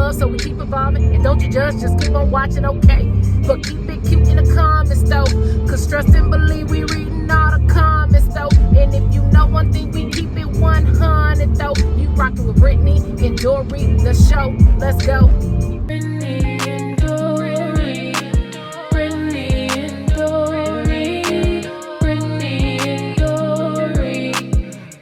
love, so we keep evolving. And don't you judge, just keep on watching, okay? But keep it cute in the comments, though. Cause trust and believe we reading all the comments, though. And if you know one thing, we keep it 100, though. You rockin' with Brittany and Dory, the show. Let's go. Brittany and Dory. Brittany and Dory. Brittany and Dory.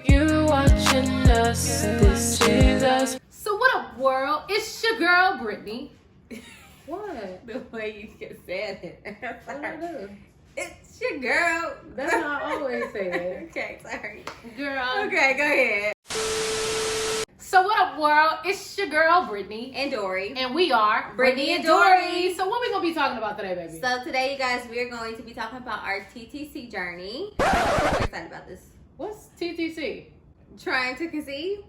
You're watching us. This is us. So what up, world? It's your girl, Brittany. What? The way you just said it. What did I do? It's your girl. That's how I always say it. Okay, sorry. Girl. Okay, go ahead. So what up, world? It's your girl, Brittany. And Dory. And we are Brittany and Dory. So what we going to be talking about today, baby? So today, you guys, we're going to be talking about our TTC journey. I'm excited about this. What's TTC? Trying to conceive.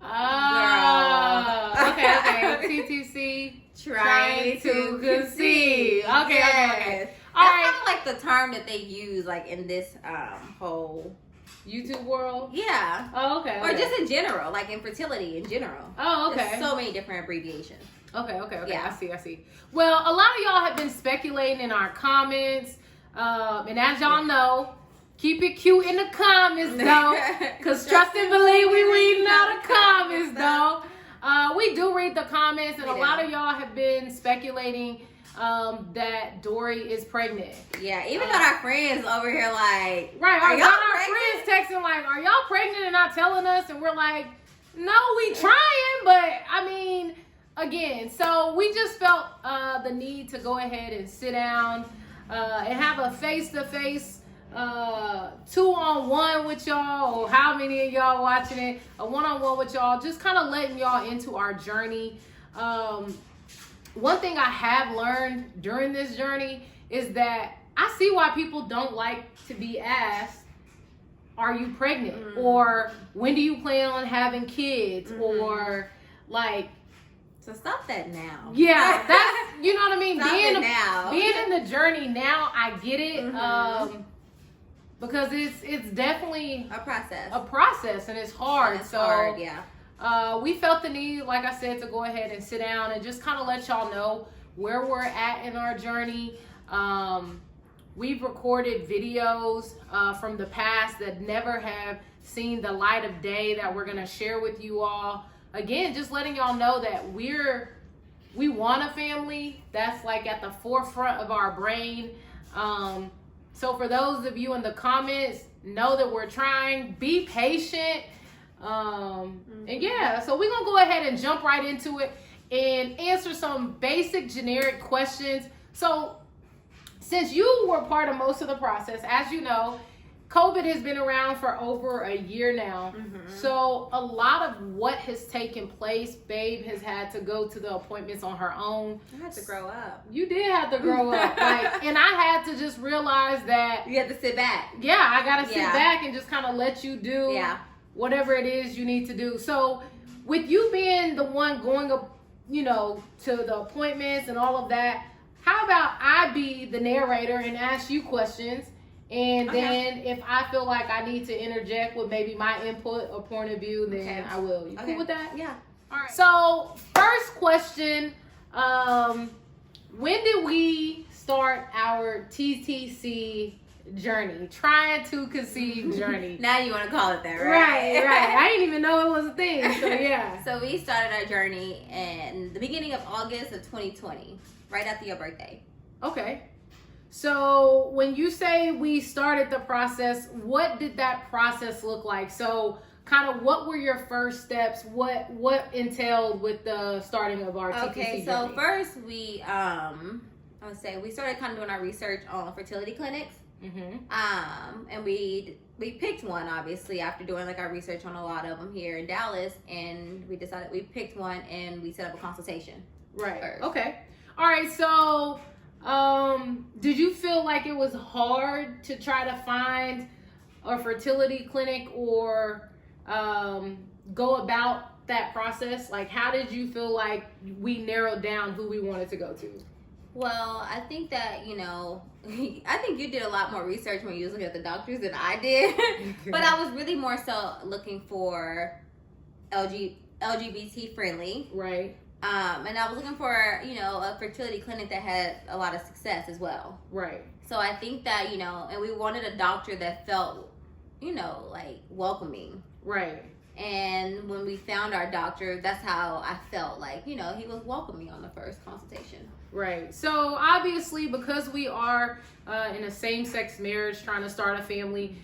Oh. Okay. TTC. Trying to conceive. Okay. Yes. All That's right. kind of like the term that they use, like in this whole. YouTube world? Yeah. Oh, okay. Or just in general, like in fertility in general. Oh, okay. There's so many different abbreviations. Okay. Yeah. I see. Well, a lot of y'all have been speculating in our comments. And as y'all know, keep it cute in the comments, though. Because trust and believe we reading all the comments, though. We do read the comments, and a lot of y'all have been speculating that Dory is pregnant. Yeah, even got our friends over here like, right, are y'all our pregnant? friends texting like, are y'all pregnant and not telling us? And we're like, no, we trying, but I mean, again, so we just felt the need to go ahead and sit down and have a face-to-face 2-on-1 with y'all, or how many of y'all watching it, a 1-on-1 with y'all, just kind of letting y'all into our journey. One thing I have learned during this journey is that I see why people don't like to be asked, are you pregnant? Or when do you plan on having kids? Or like, so stop that now. yeah, that's, you know what I mean? Stop it now. Being in the journey now, I get it. Because it's definitely a process and it's hard. It's hard, yeah. We felt the need, like I said, to go ahead and sit down and just kind of let y'all know where we're at in our journey. We've recorded videos from the past that never have seen the light of day that we're going to share with you all. Again, just letting y'all know that we want a family. That's like at the forefront of our brain. So for those of you in the comments, know that we're trying. Be patient. And yeah, so we're gonna go ahead and jump right into it and answer some basic generic questions. So since you were part of most of the process, as you know, COVID has been around for over a year now. So a lot of what has taken place, Babe has had to go to the appointments on her own. I had to grow up. You did have to grow up. And I had to just realize that you have to sit back. Yeah, I gotta sit back and just kind of let you do whatever it is you need to do. So with you being the one going up, to the appointments and all of that, how about I be the narrator and ask you questions? And then if I feel like I need to interject with maybe my input or point of view, then I will. You cool with that? Yeah. All right. So first question, when did we start our TTC journey, trying to conceive journey? Now you want to call it that, right? Right. I didn't even know it was a thing. So yeah. So we started our journey in the beginning of August of 2020, right after your birthday. Okay. So when you say we started the process, what did that process look like? So kind of what were your first steps? What entailed with the starting of our TTC Okay, so journey? first we we started kind of doing our research on fertility clinics. And we picked one, obviously, after doing like our research on a lot of them here in Dallas, and we decided we picked one and we set up a consultation. Right. First. Okay. All right. So did you feel like it was hard to try to find a fertility clinic or go about that process? Like, how did you feel like we narrowed down who we wanted to go to? Well, I think that, I think you did a lot more research when you was looking at the doctors than I did. But I was really more so looking for LGBT friendly. Right. And I was looking for, you know, a fertility clinic that had a lot of success as well. Right. So I think that, you know, and we wanted a doctor that felt, you know, like welcoming. Right. And when we found our doctor, that's how I felt like, you know, he was welcoming on the first consultation. Right. So obviously, because we are in a same-sex marriage trying to start a family,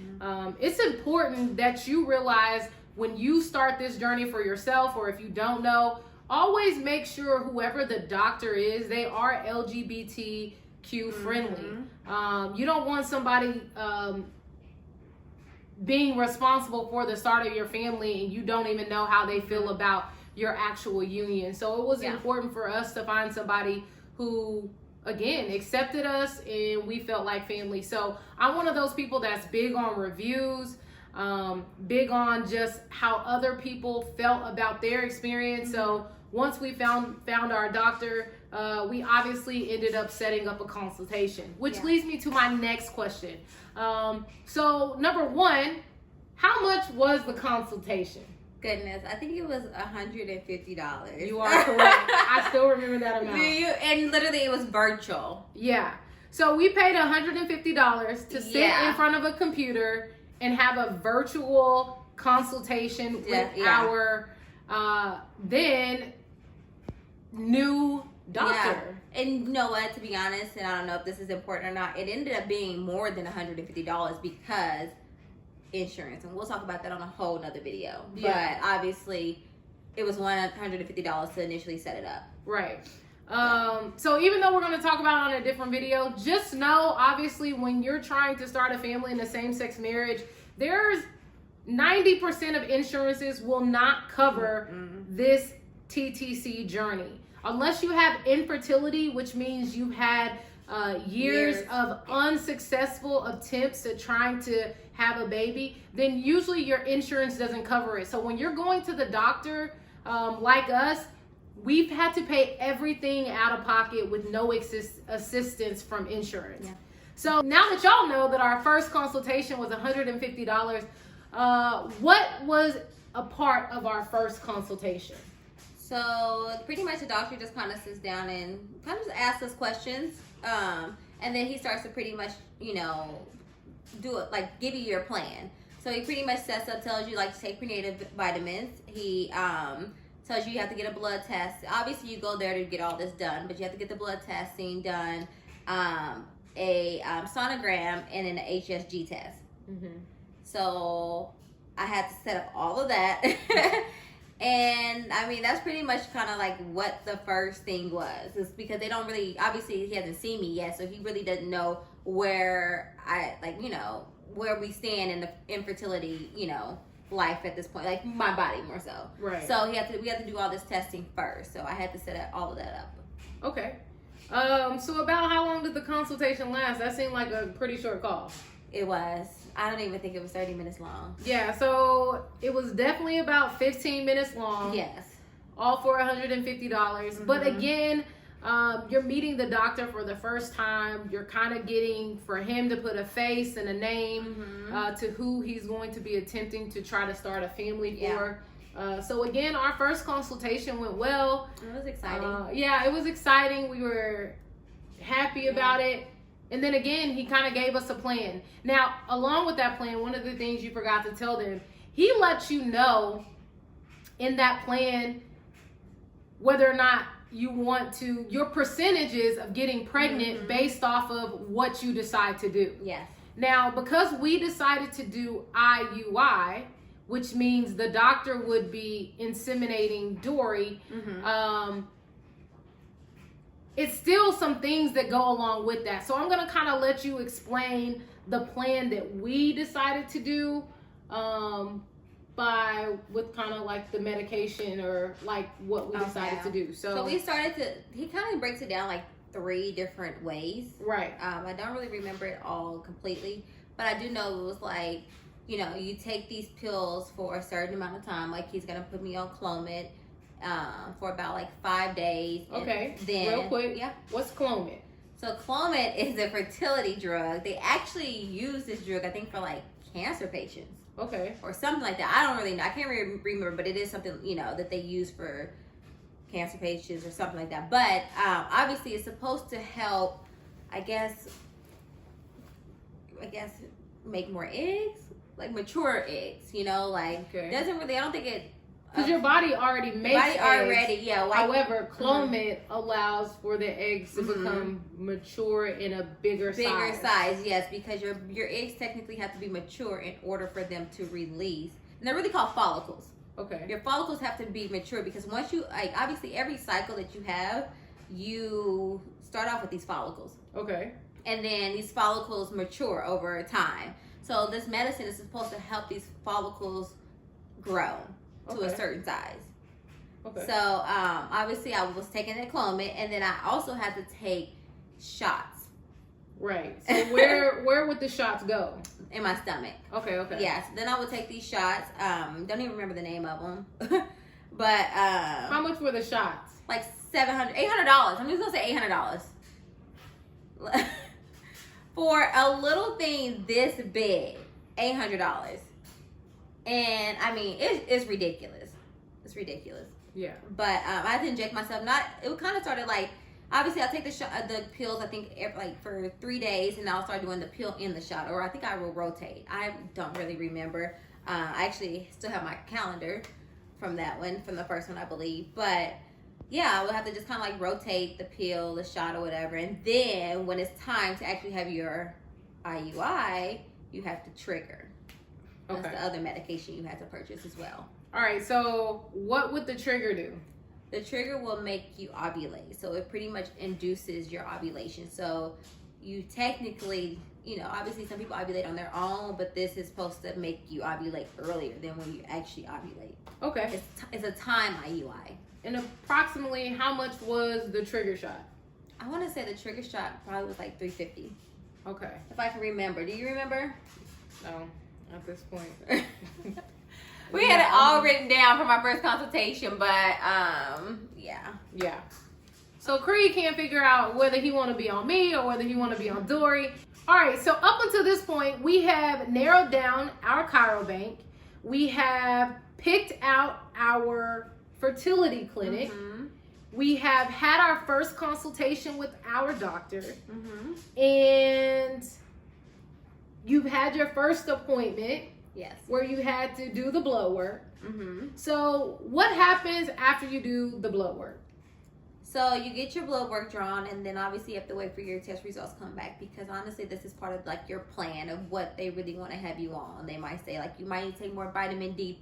it's important that you realize when you start this journey for yourself, or if you don't know, always make sure whoever the doctor is, they are LGBTQ friendly. You don't want somebody being responsible for the start of your family and you don't even know how they feel about your actual union. So it was important for us to find somebody who, again, accepted us and we felt like family. So I'm one of those people that's big on reviews, big on just how other people felt about their experience. So once we found our doctor, we obviously ended up setting up a consultation, which leads me to my next question. So number one, how much was the consultation? Goodness, I think it was $150. You are correct. I still remember that amount. Do you? And literally it was virtual. Yeah. So we paid $150 to sit in front of a computer and have a virtual consultation with our then new doctor. And you know what, to be honest, and I don't know if this is important or not, it ended up being more than $150 because insurance, and we'll talk about that on a whole nother video. But obviously it was $150 to initially set it up. Right. So even though we're going to talk about it on a different video, just know, obviously, when you're trying to start a family in a same-sex marriage, there's 90% of insurances will not cover this TTC journey. Unless you have infertility, which means you had years of unsuccessful attempts at trying to have a baby, then usually your insurance doesn't cover it. So when you're going to the doctor, like us, we've had to pay everything out of pocket with no assistance from insurance. So now that y'all know that our first consultation was $150, what was a part of our first consultation? So pretty much the doctor just kind of sits down and kind of just asks us questions. And then he starts to pretty much, you know, do it, like give you your plan. So he pretty much sets up, tells you like to take prenatal vitamins. He tells you have to get a blood test. Obviously you go there to get all this done, but you have to get the blood testing done, a sonogram, and an HSG test. So I had to set up all of that. And I mean, that's pretty much kind of like what the first thing was. It's because they don't really, obviously he hasn't seen me yet, so he really doesn't know where I, like, you know, where we stand in the infertility, you know, life at this point, like my body more so. Right. So we have to do all this testing first. So I had to set all of that up. Okay. So about how long did the consultation last? That seemed like a pretty short call. It was. I don't even think it was 30 minutes long. Yeah, so it was definitely about 15 minutes long. Yes. All for $150. But again, you're meeting the doctor for the first time. You're kind of getting for him to put a face and a name to who he's going to be attempting to try to start a family for. So again, our first consultation went well. It was exciting. Yeah, it was exciting. We were happy about it. And then again, he kind of gave us a plan. Now, along with that plan, one of the things you forgot to tell them, he lets you know in that plan whether or not you want to, your percentages of getting pregnant based off of what you decide to do. Yes. Now, because we decided to do IUI, which means the doctor would be inseminating Dory, it's still some things that go along with that. So I'm going to kind of let you explain the plan that we decided to do with kind of like the medication or like what we decided to do. So we started to, he kind of breaks it down like 3 different ways. Right. I don't really remember it all completely, but I do know it was like, you know, you take these pills for a certain amount of time. Like he's going to put me on Clomid for about like 5 days. Okay. Then, real quick. Yeah. What's Clomid? So Clomid is a fertility drug. They actually use this drug, I think, for like cancer patients. Okay. Or something like that. I don't really know. I can't remember, but it is something, you know, that they use for cancer patients or something like that. But obviously, it's supposed to help, I guess, make more eggs, like mature eggs. You know, like doesn't really. I don't think it. Because your body already makes eggs. Yeah. Like, however, clonment allows for the eggs to become mature in a bigger size. Yes, because your eggs technically have to be mature in order for them to release. And they're really called follicles. Okay. Your follicles have to be mature because once you, like, obviously every cycle that you have, you start off with these follicles. Okay. And then these follicles mature over time. So this medicine is supposed to help these follicles grow to a certain size. Okay. So obviously I was taking the Clomid, and then I also had to take shots. Right. So where would the shots go? In my stomach. Okay. Yes. Then I would take these shots. Don't even remember the name of them. But how much were the shots? Like $800. I'm just gonna say $800 for a little thing this big. $800. And I mean, it's ridiculous. It's ridiculous. Yeah. But I had to inject myself. It kind of started like, obviously I take the pills, I think like for 3 days, and I'll start doing the pill in the shot, or I think I will rotate. I don't really remember. I actually still have my calendar from that one, from the first one, I believe. But yeah, I would have to just kind of like rotate the pill, the shot, or whatever. And then when it's time to actually have your IUI, you have to trigger. That's the other medication you have to purchase as well. All right, so what would the trigger do? The trigger will make you ovulate. So it pretty much induces your ovulation. So you technically, obviously some people ovulate on their own, but this is supposed to make you ovulate earlier than when you actually ovulate. Okay. It's a time IUI. And approximately how much was the trigger shot? I want to say the trigger shot probably was like $350. Okay. If I can remember. Do you remember? No, at this point. We had it all written down from our first consultation, but yeah. So Creed can't figure out whether he want to be on me or whether he want to be on Dory. All right, so up until this point, we have narrowed down our chirobank. We have picked out our fertility clinic. Mm-hmm. We have had our first consultation with our doctor. Mm-hmm. And you've had your first appointment. Yes. Where you had to do the blood work. Mm-hmm. So what happens after you do the blood work? So you get your blood work drawn, and then obviously you have to wait for your test results to come back, because honestly this is part of like your plan of what they really want to have you on. They might say like you might need to take more vitamin D,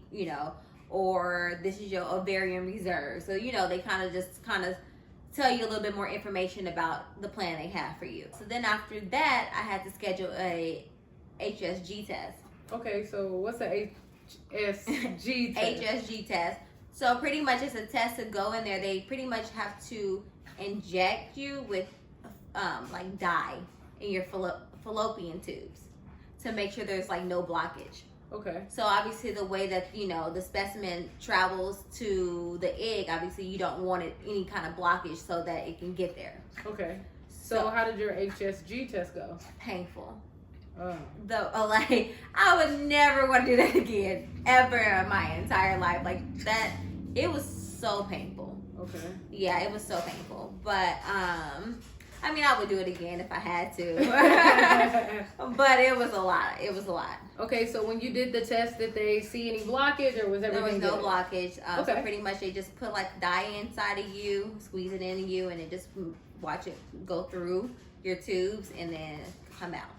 or this is your ovarian reserve. So they kind of tell you a little bit more information about the plan they have for you. So then after that I had to schedule a HSG test. Okay, so what's the HSG test? HSG test. So pretty much it's a test to go in there. They pretty much have to inject you with like dye in your fallopian tubes to make sure there's like no blockage. Okay. So obviously the way that the specimen travels to the egg, obviously you don't want it any kind of blockage so that it can get there. Okay. So how did your HSG test go? Painful. Oh. I would never want to do that again ever in my entire life. Like that, it was so painful. Okay. Yeah, it was so painful. But I mean, I would do it again if I had to. But it was a lot. It was a lot. Okay, so when you did the test, did they see any blockage, or was everything There was no good? blockage. Okay. So pretty much they just put like dye inside of you, squeeze it into you, and then just watch it go through your tubes and then come out.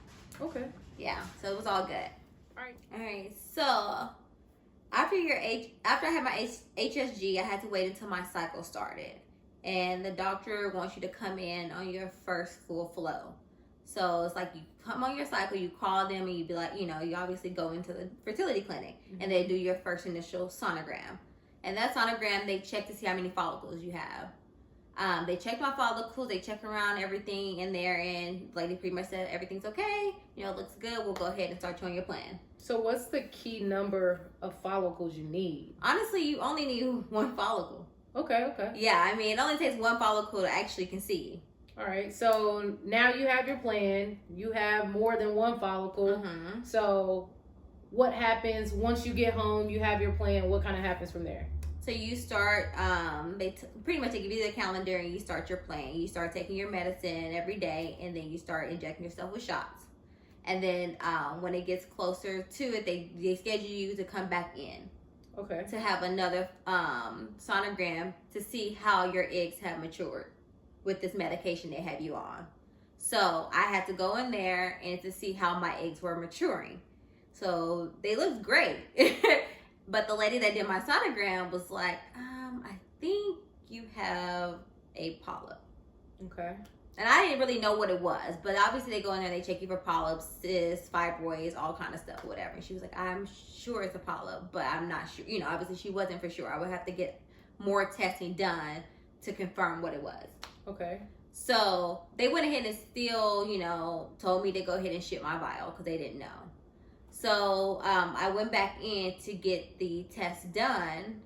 Okay. Yeah, so it was all good. All right. So after I had my HSG, I had to wait until my cycle started, and the doctor wants you to come in on your first full flow. So it's like you come on your cycle, you call them, and you be like, you obviously go into the fertility clinic, mm-hmm. and they do your first initial sonogram, and that sonogram they check to see how many follicles you have. They checked my follicles, they checked around everything in there, and lady pretty much said everything's okay, it looks good, we'll go ahead and start you on your plan. So what's the key number of follicles you need? Honestly, you only need one follicle. Okay. Yeah, I mean, it only takes one follicle to actually conceive. All right, so now you have your plan, you have more than one follicle. Mm-hmm. So what happens once you get home, you have your plan, what kind of happens from there? So you start, pretty much they give you the calendar and you start your plan. You start taking your medicine every day, and then you start injecting yourself with shots. And then when it gets closer to it, they schedule you to come back in. Okay. To have another sonogram to see how your eggs have matured with this medication they have you on. So I had to go in there and to see how my eggs were maturing. So they looked great. But the lady that did my sonogram was like, I think you have a polyp. Okay. And I didn't really know what it was, but obviously they go in there and they check you for polyps, cysts, fibroids, all kind of stuff, whatever. And she was like, I'm sure it's a polyp, but I'm not sure. You know, obviously she wasn't for sure. I would have to get more testing done to confirm what it was. Okay. So they went ahead and still, you know, told me to go ahead and ship my vial because they didn't know. So I went back in to get the test done,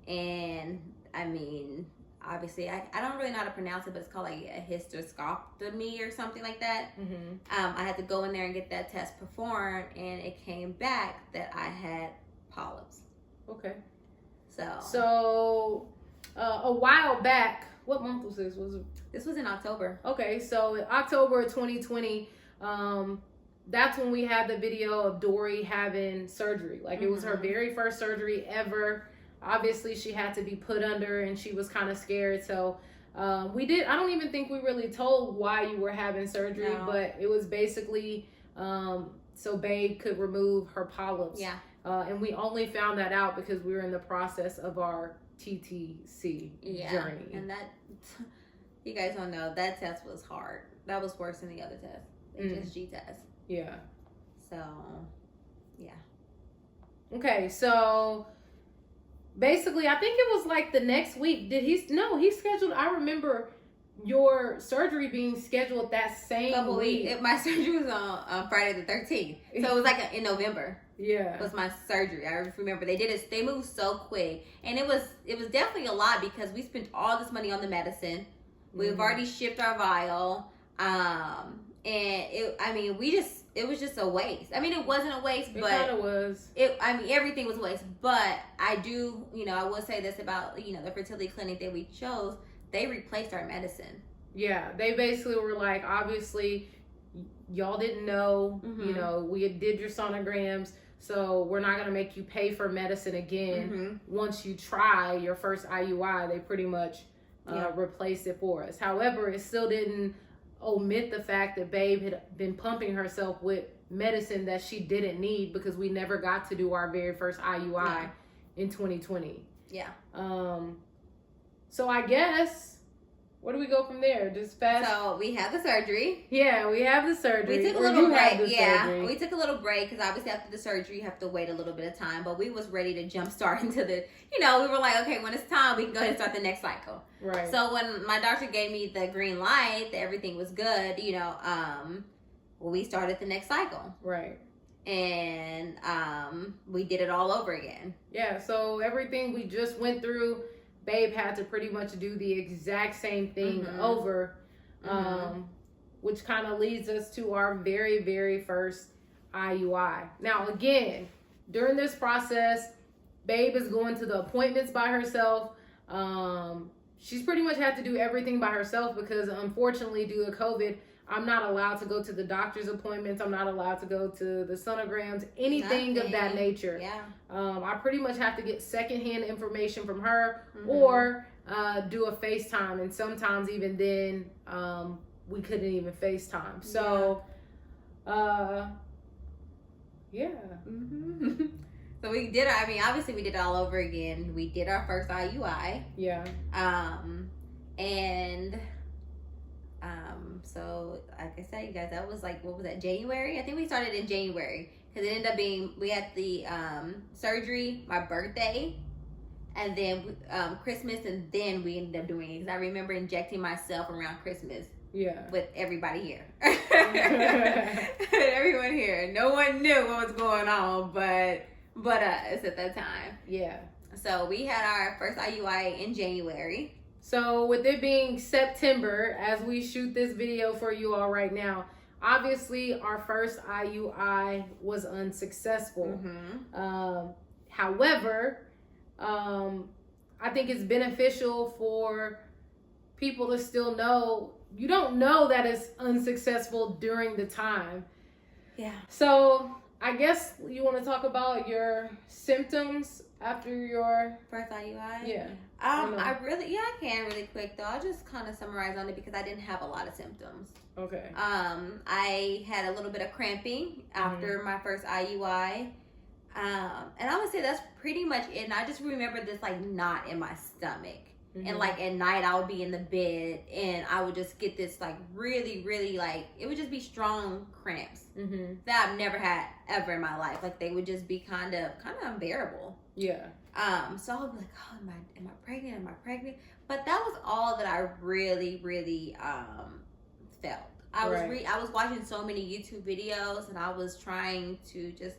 and I mean, obviously I don't really know how to pronounce it, but it's called like a hysteroscopy or something like that. Mm-hmm. I had to go in there and get that test performed, and it came back that I had polyps. Okay. So a while back, what month was this? This was in October. Okay, so in October 2020, that's when we had the video of Dory having surgery. Like, it was her very first surgery ever. Obviously, she had to be put under, and she was kind of scared. So I don't even think we really told why you were having surgery, but it was basically so Babe could remove her polyps. Yeah. And we only found that out because we were in the process of our TTC journey. And that, you guys don't know, that test was hard. That was worse than the other test, the HSG test. Yeah. So, yeah. Okay, so basically, I think it was like the next week. He scheduled, I remember your surgery being scheduled that same week. My surgery was on Friday the 13th. So it was like in November. Yeah. It was my surgery. I remember they moved so quick. And it was definitely a lot because we spent all this money on the medicine. We've already shipped our vial. And it was just a waste. I mean, it wasn't a waste, but it kind of was. Everything was a waste. But I do, I will say this about, the fertility clinic that we chose. They replaced our medicine. Yeah, they basically were like, obviously, y'all didn't know, we did your sonograms, so we're not going to make you pay for medicine again. Once you try your first IUI, they pretty much replaced it for us. However, it still didn't omit the fact that Babe had been pumping herself with medicine that she didn't need because we never got to do our very first IUI in 2020. Yeah. So I guess, where do we go from there? Just fast. So we had the surgery. Yeah, we have the surgery. We took a little break. We took a little break because obviously after the surgery you have to wait a little bit of time. But we was ready to jump start into the, we were like, okay, when it's time, we can go ahead and start the next cycle. Right. So when my doctor gave me the green light that everything was good, we started the next cycle. Right. And we did it all over again. Yeah. So everything we just went through, Babe had to pretty much do the exact same thing over, which kind of leads us to our very, very first IUI. Now, again, during this process, Babe is going to the appointments by herself. She's pretty much had to do everything by herself because, unfortunately, due to COVID, I'm not allowed to go to the doctor's appointments. I'm not allowed to go to the sonograms, anything of that nature. Yeah. I pretty much have to get secondhand information from her or do a FaceTime. And sometimes even then, we couldn't even FaceTime. So, yeah. So we did, obviously we did it all over again. We did our first IUI. Yeah. So like I said, you guys, that was like, what was that, January? I think we started in January because it ended up being, we had the surgery, my birthday, and then Christmas, and then we ended up doing it because I remember injecting myself around Christmas. Yeah. With everybody here. Everyone here. No one knew what was going on but us at that time. Yeah. So we had our first IUI in January. So with it being September, as we shoot this video for you all right now, obviously our first IUI was unsuccessful. However, I think it's beneficial for people to still know you don't know that it's unsuccessful during the time. Yeah. So I guess you want to talk about your symptoms after your first IUI. Yeah. I can really quick though. I'll just kind of summarize on it because I didn't have a lot of symptoms. Okay. I had a little bit of cramping after my first IUI. And I would say that's pretty much it. And I just remember this like knot in my stomach. And like at night I would be in the bed and I would just get this like really, really like, it would just be strong cramps that I've never had ever in my life. Like they would just be kind of unbearable. Yeah. So I would be like, oh, am I pregnant? Am I pregnant? But that was all that I really, really felt. I was watching so many YouTube videos and I was trying to just,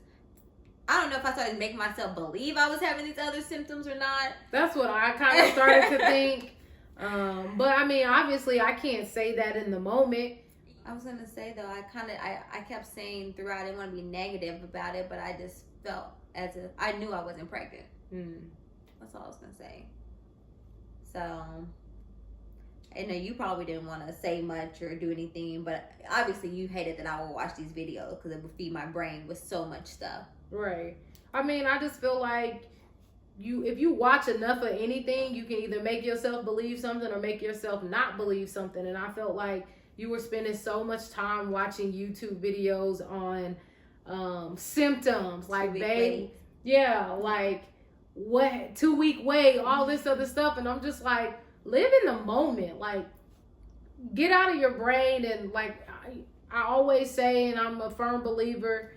I don't know if I started making myself believe I was having these other symptoms or not. That's what I kind of started to think. But I mean, obviously I can't say that in the moment. I was going to say though, I kept saying throughout, I didn't want to be negative about it, but I just felt as if I knew I wasn't pregnant. That's all I was going to say. So, I know you probably didn't want to say much or do anything, but obviously you hated that I would watch these videos because it would feed my brain with so much stuff. Right. I mean, I just feel like if you watch enough of anything, you can either make yourself believe something or make yourself not believe something. And I felt like you were spending so much time watching YouTube videos on symptoms like like what 2-week wait, all this other stuff, and I'm just like, live in the moment, like get out of your brain. And like I always say, and I'm a firm believer,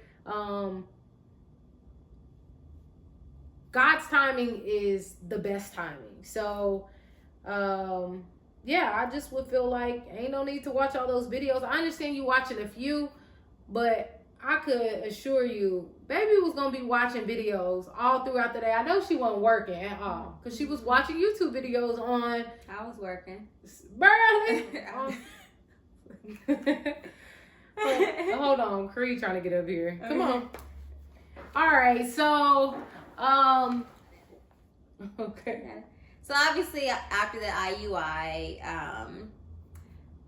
God's timing is the best timing. So, I just would feel like ain't no need to watch all those videos. I understand you watching a few, but I could assure you, baby was going to be watching videos all throughout the day. I know she wasn't working at all because she was watching YouTube videos on. I was working. Barely. Hold on. Creed trying to get up here. Come on. All right. So, okay. So obviously after the IUI,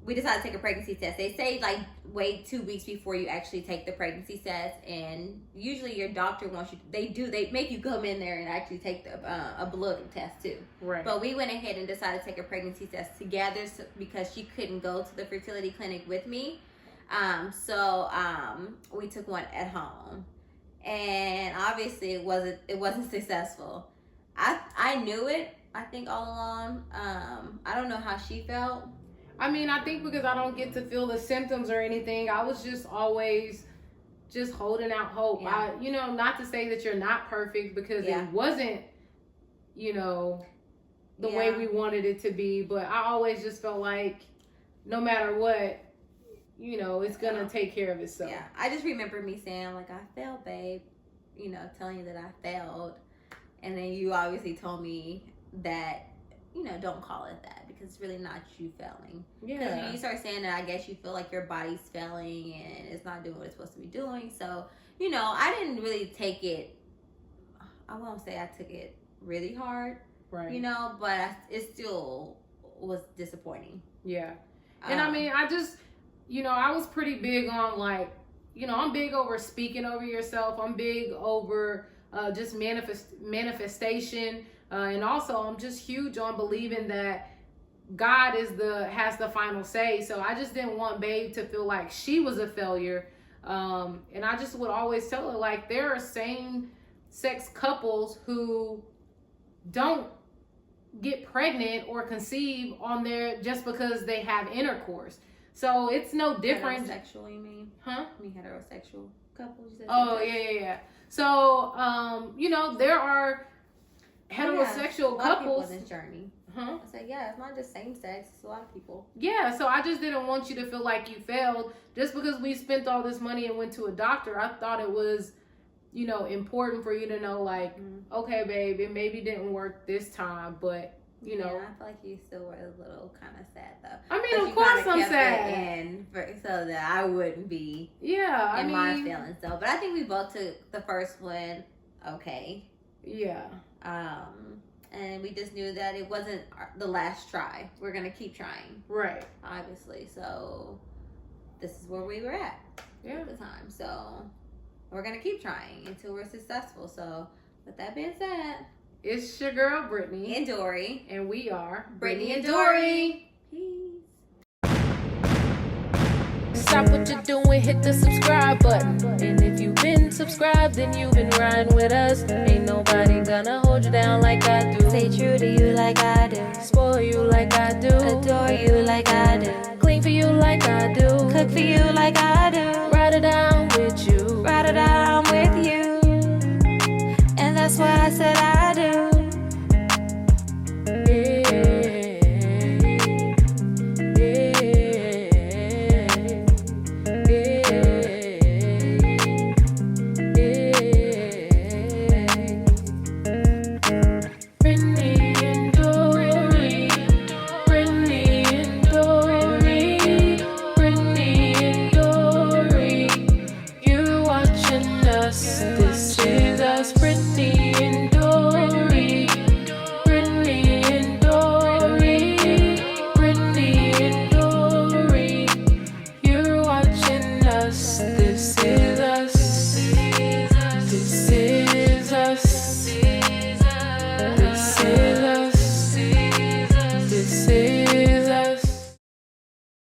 we decided to take a pregnancy test. They say like wait 2 weeks before you actually take the pregnancy test, and usually your doctor wants you. They make you come in there and actually take a blood test too. Right. But we went ahead and decided to take a pregnancy test together because she couldn't go to the fertility clinic with me. So we took one at home. And obviously it wasn't successful. I knew it, I think, all along. I don't know how she felt. I mean, I think because I don't get to feel the symptoms or anything, I was just always just holding out hope. Yeah. Not to say that you're not perfect, because it wasn't, the way we wanted it to be, but I always just felt like no matter what, it's gonna take care of itself. Yeah, I just remember me saying like, I failed, babe, telling you that I failed. And then you obviously told me that, don't call it that because it's really not you failing. Yeah. Because you start saying that, I guess you feel like your body's failing and it's not doing what it's supposed to be doing. So, I didn't really take it, I won't say I took it really hard, right? But it still was disappointing. Yeah. And I mean, I just, I was pretty big on like, I'm big over speaking over yourself. I'm big over just manifestation. And also I'm just huge on believing that God has the final say. So I just didn't want Babe to feel like she was a failure. And I just would always tell her, like, there are same-sex couples who don't get pregnant or conceive on their just because they have intercourse. So it's no different. Heterosexual, you mean? Huh? I mean heterosexual couples. You said yeah. So, there are heterosexual a lot couples. Of people in this journey. Huh? I said, it's not just same sex. It's a lot of people. Yeah, so I just didn't want you to feel like you failed just because we spent all this money and went to a doctor. I thought it was, important for you to know, like, okay, babe, it maybe didn't work this time, but I feel like you still were a little kind of sad though. I mean, of course I'm sad. So that I wouldn't be my feelings though. But I think we both took the first one okay. Yeah. And we just knew that it wasn't the last try. We're going to keep trying. Right. Obviously. So this is where we were at the time. So we're going to keep trying until we're successful. So with that being said, it's your girl, Brittany. And Dory. And we are Brittany and Dory. Peace. Stop what you're doing, hit the subscribe button. And if you've been subscribed, then you've been riding with us. Ain't nobody gonna hold you down like I do. Stay true to you like I do. Spoil you like I do. Adore you like I do. Clean for you like I do. Cook for you like I do. Ride it down with you. Ride it down with you. And that's why I said I